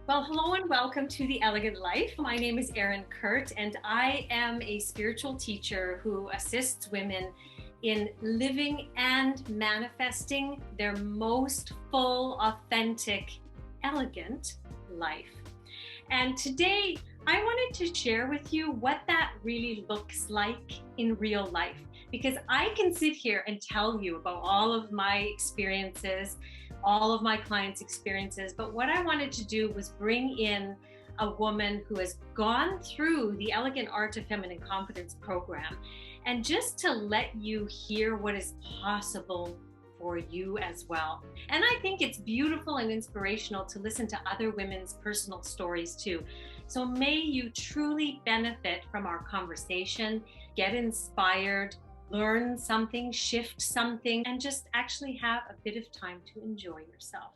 Well, hello and welcome to The Elegant Life. My name is Erin Kurt, and I am a spiritual teacher who assists women in living and manifesting their most full, authentic, elegant life. And today, I wanted to share with you what that really looks like in real life, because I can sit here and tell you about all of my experiences, all of my clients' experiences. But what I wanted to do was bring in a woman who has gone through the Elegant Art of Feminine Confidence program, and just to let you hear what is possible for you as well. And I think it's beautiful and inspirational to listen to other women's personal stories too. So may you truly benefit from our conversation, get inspired, learn something, shift something, and just actually have a bit of time to enjoy yourself.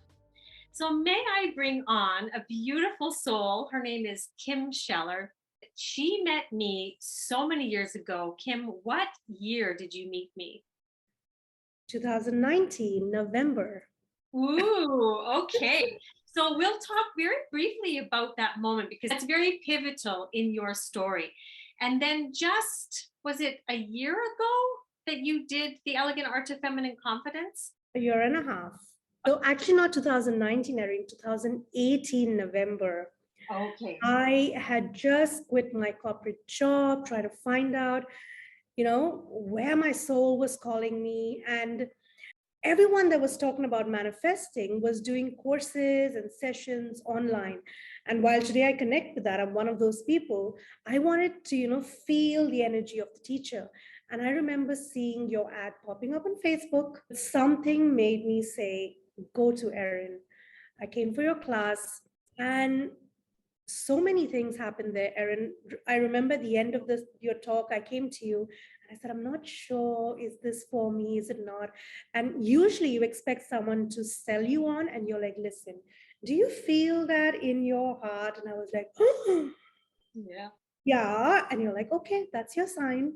So may I bring on a beautiful soul. Her name is Kim Scheller. She met me so many years ago. Kim, what year did you meet me? 2019, November. Ooh, okay. So we'll talk very briefly about that moment because it's very pivotal in your story. And then was it a year ago that you did the Elegant Art of Feminine Confidence? A year and a half. So actually not 2019, Erin, 2018, November. Okay. I had just quit my corporate job, trying to find out, where my soul was calling me. And everyone that was talking about manifesting was doing courses and sessions online. And while today I connect with that, I'm one of those people. I wanted to, feel the energy of the teacher. And I remember seeing your ad popping up on Facebook. Something made me say, go to Erin. I came for your class, and so many things happened there, Erin. I remember the end of your talk, I came to you and I said, I'm not sure, is this for me? Is it not? And usually you expect someone to sell you on, and you're like, listen, do you feel that in your heart? And I was like, oh, Yeah. yeah. And you're like, okay, that's your sign.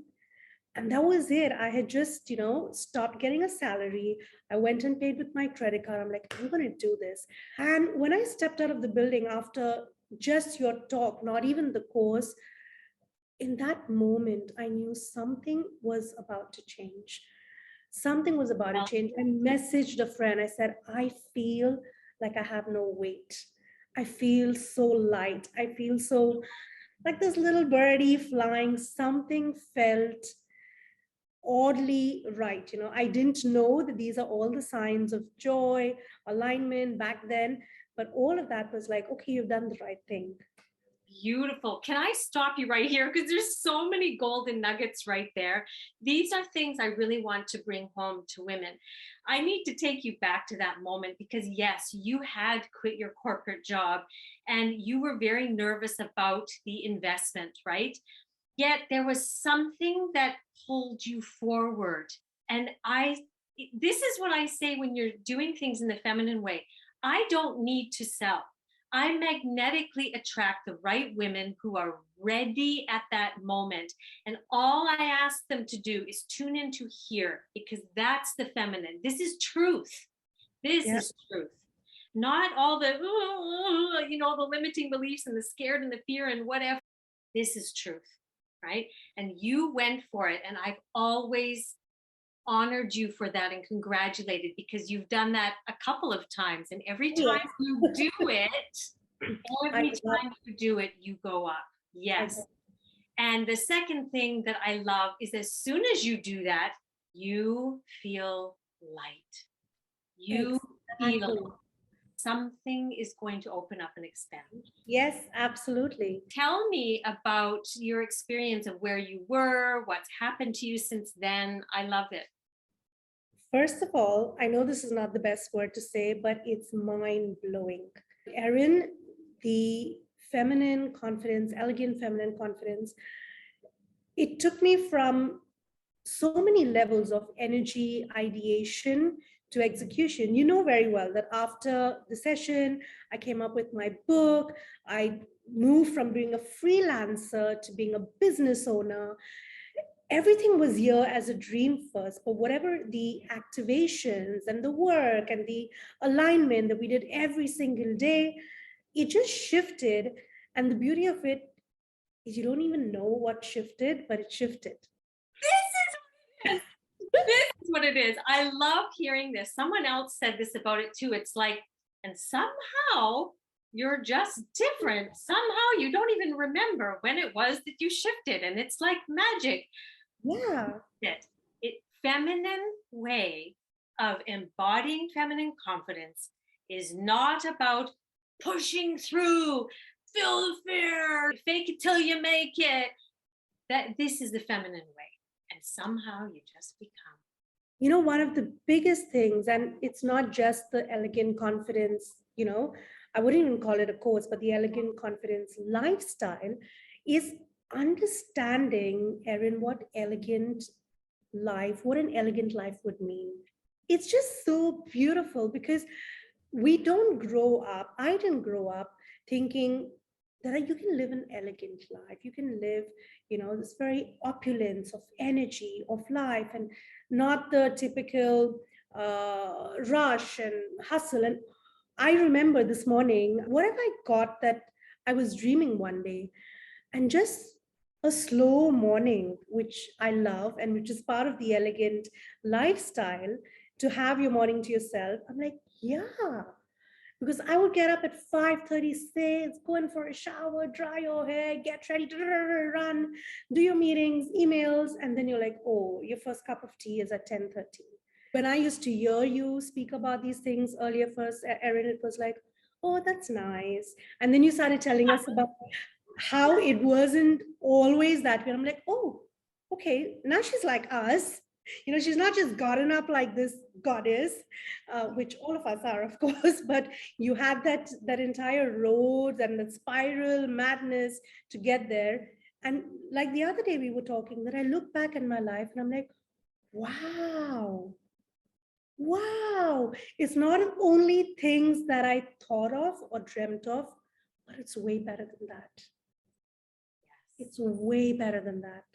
And that was it. I had just, stopped getting a salary. I went and paid with my credit card. I'm like, I'm going to do this. And when I stepped out of the building after just your talk, not even the course, in that moment, I knew something was about to change. Something was about to Well, change. I messaged a friend. I said, I feel like I have no weight. I feel so light. I feel so like this little birdie flying. Something felt oddly right. I didn't know that these are all the signs of joy, alignment back then, but all of that was like, okay, you've done the right thing. beautiful. Can I stop you right here? Because there's so many golden nuggets right there. These are things I really want to bring home to women. I need to take you back to that moment because, yes, you had quit your corporate job and you were very nervous about the investment, right? Yet there was something that pulled you forward. And this is what I say when you're doing things in the feminine way. I don't need to sell. I magnetically attract the right women who are ready at that moment. And all I ask them to do is tune into here because that's the feminine. This is truth. This Yeah. is truth. Not all the, the limiting beliefs and the scared and the fear and whatever. This is truth, right? And you went for it. And I've always honored you for that and congratulated because you've done that a couple of times. And every Yeah. time you do it, I every love, time you do it, you go up. I Yes. love, And the second thing that I love is as soon as you do that, you feel light. You exactly. feel something is going to open up and expand. Yes, absolutely. Tell me about your experience of where you were, what's happened to you since then. I love it. First of all, I know this is not the best word to say, but it's mind blowing. Erin, the feminine confidence, elegant feminine confidence, it took me from so many levels of energy, ideation to execution. You know very well that after the session, I came up with my book. I moved from being a freelancer to being a business owner. Everything was here as a dream first, but whatever the activations and the work and the alignment that we did every single day, it just shifted. And the beauty of it is you don't even know what shifted, but it shifted. This is this is what it is. I love hearing this. Someone else said this about it too. It's like, and somehow you're just different. Somehow you don't even remember when it was that you shifted. And it's like magic. Yeah. It feminine way of embodying feminine confidence is not about pushing through, feel the fear, fake it till you make it. That this is the feminine way. And somehow you just become. You know, one of the biggest things, and it's not just the elegant confidence, you know, I wouldn't even call it a course, but the elegant confidence lifestyle is understanding, Erin, what an elegant life would mean. It's just so beautiful because we don't grow up, I didn't grow up thinking that you can live an elegant life. You can live, you know, this very opulence of energy, of life, and not the typical rush and hustle. And I remember this morning, what have I got that I was dreaming one day? And just a slow morning, which I love and which is part of the elegant lifestyle, to have your morning to yourself. I'm like, yeah, because I would get up at 5:36, go in for a shower, dry your hair, get ready to run, do your meetings, emails, and then you're like, oh, your first cup of tea is at 10:30. When I used to hear you speak about these things earlier, first, Erin, it was like, oh, that's nice. And then you started telling us about how it wasn't always that way. I'm like, oh, okay, now she's like us. You know, she's not just gotten up like this goddess, which all of us are, of course, but you had that entire road and the spiral madness to get there. And like the other day we were talking, that I look back in my life and I'm like, wow, wow. It's not only things that I thought of or dreamt of, but it's way better than that. It's way better than that.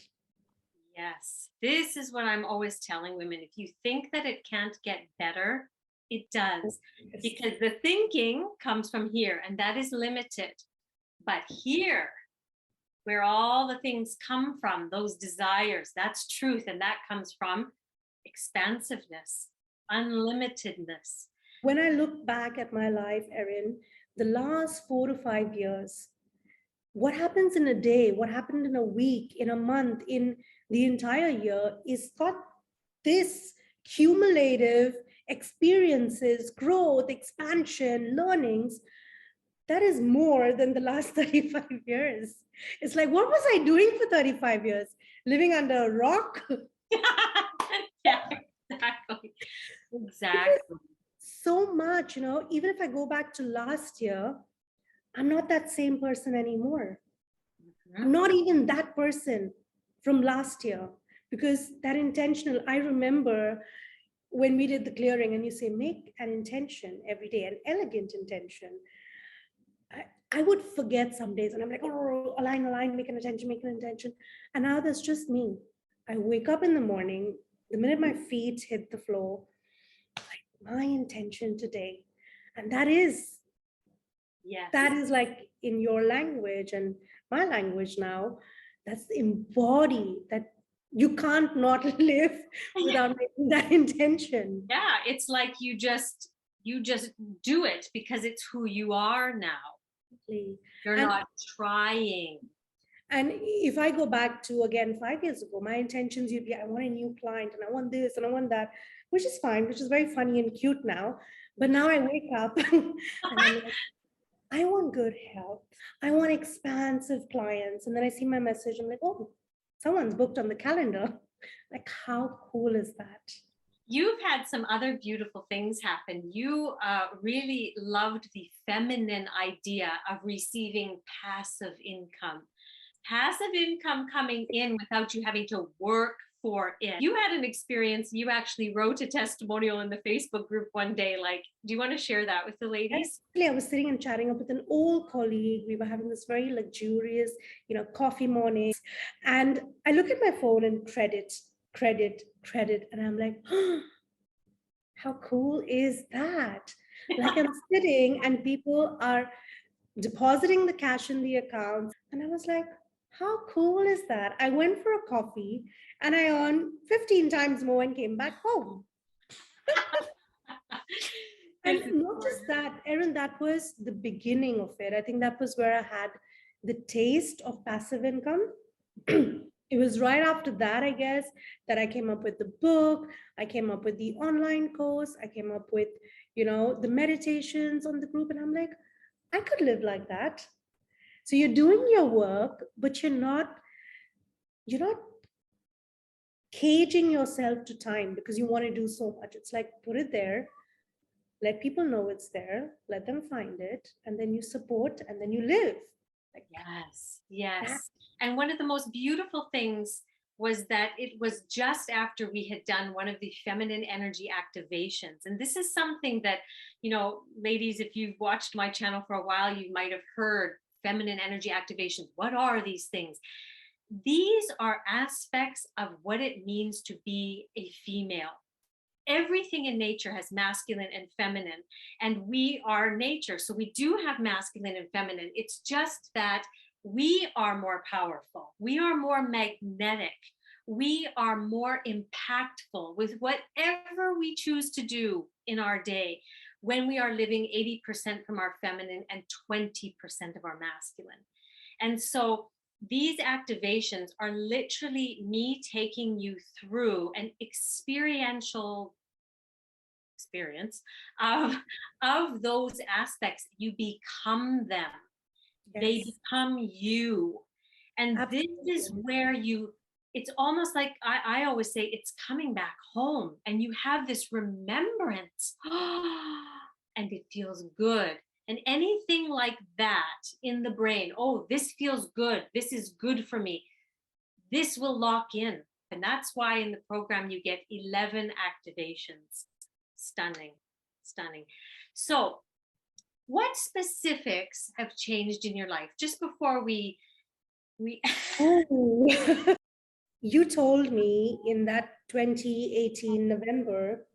Yes. This is what I'm always telling women. If you think that it can't get better, it does. Yes. Because the thinking comes from here, and that is limited. But here, where all the things come from, those desires, that's truth. And that comes from expansiveness, unlimitedness. When I look back at my life, Erin, the last 4 to 5 years, what happens in a day, what happened in a week, in a month, in the entire year is got this cumulative experiences, growth, expansion, learnings. That is more than the last 35 years. It's like, what was I doing for 35 years? Living under a rock? Yeah, exactly. Exactly. So much, you know, even if I go back to last year, I'm not that same person anymore. I'm not even that person from last year, because that intentional, I remember when we did the clearing and you say, make an intention every day, an elegant intention. I would forget some days and I'm like, oh, align, make an intention, make an intention. And now that's just me. I wake up in the morning, the minute my feet hit the floor, like, my intention today. And that is, yes, that is like in your language and my language now, that's embody that you can't not live without making that intention. Yeah, it's like you just do it because it's who you are now. You're And not trying. And if I go back to again 5 years ago, my intentions would be I want a new client and I want this and I want that, which is fine, which is very funny and cute now. But now I wake up and I'm like, I want good health. I want expansive clients. And then I see my message. I'm like, oh, someone's booked on the calendar. Like, how cool is that? You've had some other beautiful things happen. You really loved the feminine idea of receiving passive income. Passive income coming in without you having to work for it. You had an experience, you actually wrote a testimonial in the Facebook group one day. Like, do you want to share that with the ladies? I was sitting and chatting up with an old colleague. We were having this very luxurious, you know, coffee morning. And I look at my phone and credit. And I'm like, oh, how cool is that? Like I'm sitting and people are depositing the cash in the account. And I was like, how cool is that? I went for a coffee and I earned 15 times more and came back home. And not just that, Erin, that was the beginning of it. I think that was where I had the taste of passive income. It was right after that, I guess, that I came up with the book. I came up with the online course. I came up with, the meditations on the group. And I'm like, I could live like that. So you're doing your work, but you're not caging yourself to time because you want to do so much. It's like, put it there, let people know it's there, let them find it, and then you support and then you live. Like Yes, that. yes. And one of the most beautiful things was that it was just after we had done one of the feminine energy activations. And this is something that, ladies, if you've watched my channel for a while, you might have heard feminine energy activations. What are these things? These are aspects of what it means to be a female. Everything in nature has masculine and feminine, and we are nature. So we do have masculine and feminine. It's just that we are more powerful, we are more magnetic, we are more impactful with whatever we choose to do in our day when we are living 80% from our feminine and 20% of our masculine. And so these activations are literally me taking you through an experiential experience of those aspects. You become them. They Yes, become you. And this is absolutely. where it's almost like I always say it's coming back home, and you have this remembrance. And it feels good. And anything like that in the brain, oh, this feels good, this is good for me, this will lock in. And that's why in the program you get 11 activations. Stunning, stunning. So, what specifics have changed in your life? Just before we Oh, you told me in that 2018 November,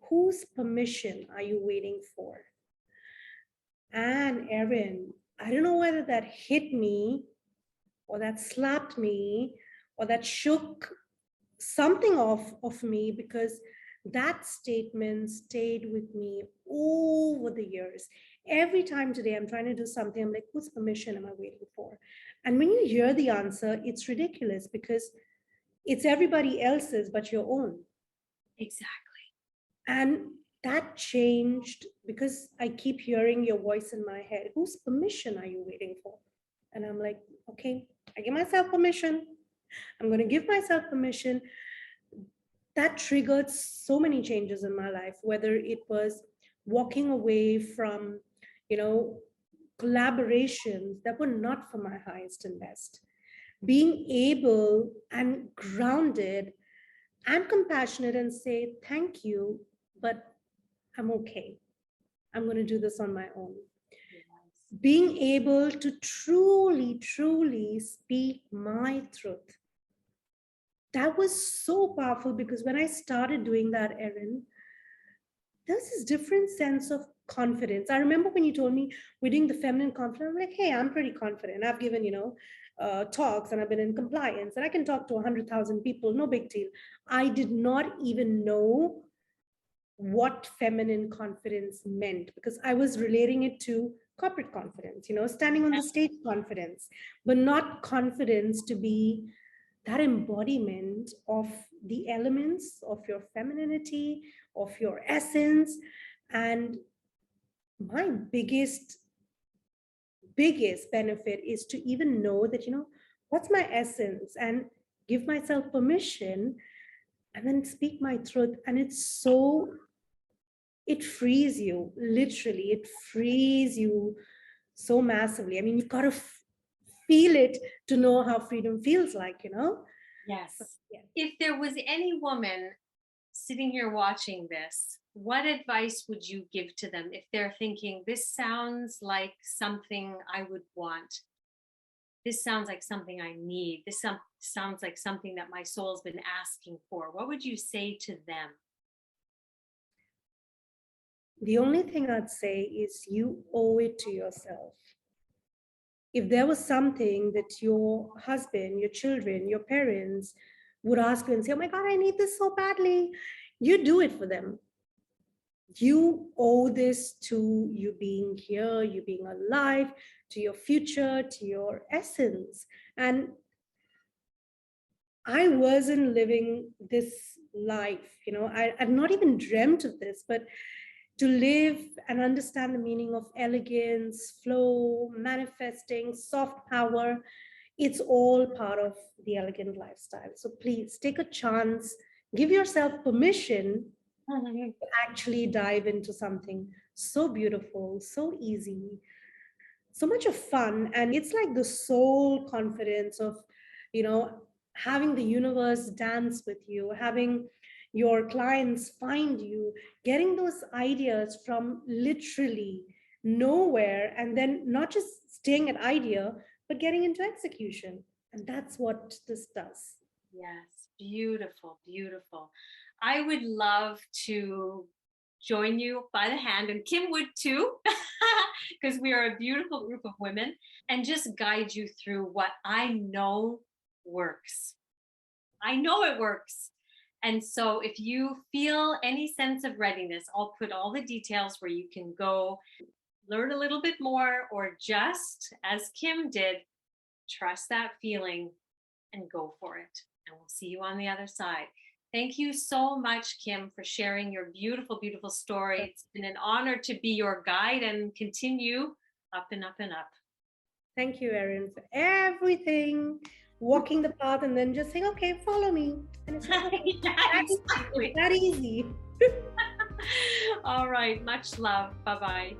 whose permission are you waiting for? And Erin, I don't know whether that hit me or that slapped me or that shook something off of me, because that statement stayed with me over the years. Every time today I'm trying to do something, I'm like, whose permission am I waiting for? And when you hear the answer, it's ridiculous because it's everybody else's but your own. exactly. And that changed because I keep hearing your voice in my head. Whose permission are you waiting for? And I'm like, okay, I give myself permission. I'm going to give myself permission. That triggered so many changes in my life, whether it was walking away from, you know, collaborations that were not for my highest and best, being able and grounded and compassionate and say, thank you, but I'm okay. I'm going to do this on my own. Yes. Being able to truly, truly speak my truth. That was so powerful because when I started doing that, Erin, there's this different sense of confidence. I remember when you told me we're doing the feminine confidence, I'm like, hey, I'm pretty confident. I've given, talks and I've been in compliance and I can talk to 100,000 people, no big deal. I did not even know what feminine confidence meant because I was relating it to corporate confidence, standing on the stage confidence, but not confidence to be that embodiment of the elements of your femininity, of your essence. And my biggest benefit is to even know that, what's my essence and give myself permission and then speak my truth. And it frees you, literally, it frees you so massively. I mean, you've got to feel it to know how freedom feels like. So, Yes. yeah. If there was any woman sitting here watching this, what advice would you give to them if they're thinking, this sounds like something I would want? This sounds like something I need. Sounds like something that my soul's been asking for. What would you say to them? The only thing I'd say is you owe it to yourself. if there was something that your husband, your children, your parents would ask you and say, oh my God, I need this so badly, you do it for them. You owe this to you being here, you being alive, to your future, to your essence. And I wasn't living this life, I'd not even dreamt of this, but to live and understand the meaning of elegance, flow, manifesting, soft power, it's all part of the elegant lifestyle. So please take a chance, give yourself permission to actually dive into something so beautiful, so easy, so much of fun. And it's like the soul confidence of, you know, having the universe dance with you, having your clients find you, getting those ideas from literally nowhere, and then not just staying at idea, but getting into execution. And that's what this does. Yes, beautiful, beautiful. I would love to join you by the hand, and Kim would too, because we are a beautiful group of women, and just guide you through what I know works. I know it works. And so if you feel any sense of readiness, I'll put all the details where you can go learn a little bit more, or just as Kim did, trust that feeling and go for it. And we'll see you on the other side. Thank you so much, Kim, for sharing your beautiful, beautiful story. It's been an honor to be your guide and continue up and up and up. Thank you, Erin, for everything. Walking the path and then just saying, okay, follow me. And it's like, okay, Yeah, exactly. It's that easy. All right. Much love. Bye-bye.